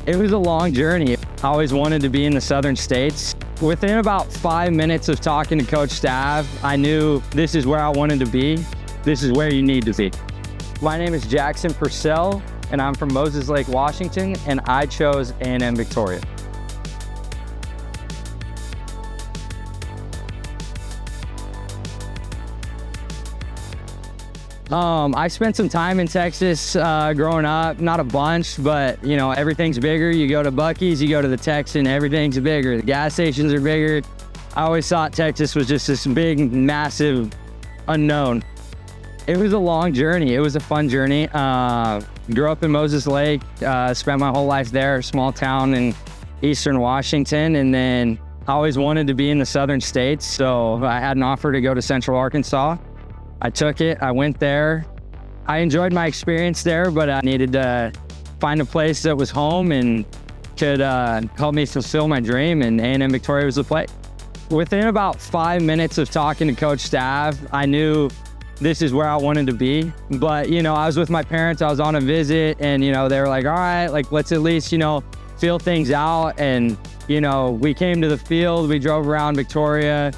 It was a long journey. I always wanted to be in the southern states. Within about 5 minutes of talking to Coach Stav, I knew this is where I wanted to be. This is where you need to be. My name is Jackson Purcell, and I'm from Moses Lake, Washington, and I chose A&M-Victoria. I spent some time in Texas growing up, not a bunch, but you know, everything's bigger. You go to Buc-ee's, you go to the Texan, everything's bigger. The gas stations are bigger. I always thought Texas was just this big, massive unknown. It was a long journey. It was a fun journey. Grew up in Moses Lake, spent my whole life there, small town in Eastern Washington, and then I always wanted to be in the southern states, so I had an offer to go to Central Arkansas. I took it, I went there. I enjoyed my experience there, but I needed to find a place that was home and could help me fulfill my dream, and A&M-Victoria was the place. Within about 5 minutes of talking to Coach Stav, I knew this is where I wanted to be. But, you know, I was with my parents, I was on a visit, and, you know, they were like, all right, like, let's at least, you know, feel things out. And, you know, we came to the field, we drove around Victoria.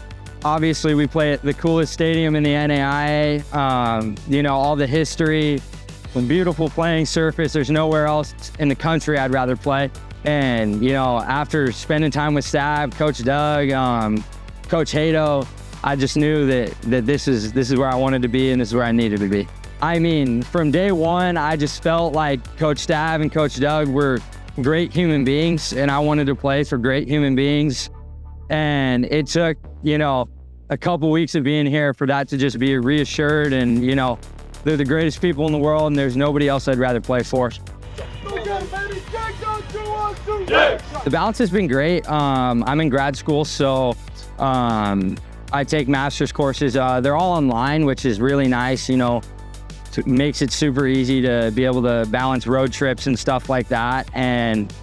Obviously, we play at the coolest stadium in the NAIA. You know, all the history, beautiful playing surface. There's nowhere else in the country I'd rather play. And, you know, after spending time with Stav, Coach Doug, Coach Hato, I just knew that this is where I wanted to be and this is where I needed to be. I mean, from day one, I just felt like Coach Stav and Coach Doug were great human beings, and I wanted to play for great human beings. And it took, you know, a couple weeks of being here for that to just be reassured. And, you know, they're the greatest people in the world, and there's nobody else I'd rather play for. The balance has been great. I'm in grad school, so I take master's courses. They're all online, which is really nice, you know, makes it super easy to be able to balance road trips and stuff like that. And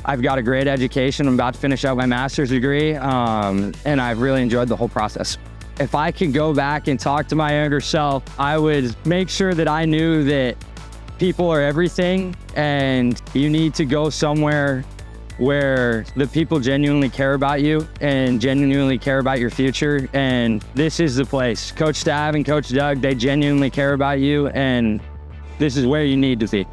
I've got a great education. I'm about to finish out my master's degree, and I've really enjoyed the whole process. If I could go back and talk to my younger self, I would make sure that I knew that people are everything, and you need to go somewhere where the people genuinely care about you and genuinely care about your future, and this is the place. Coach Stav and Coach Doug, they genuinely care about you, and this is where you need to be.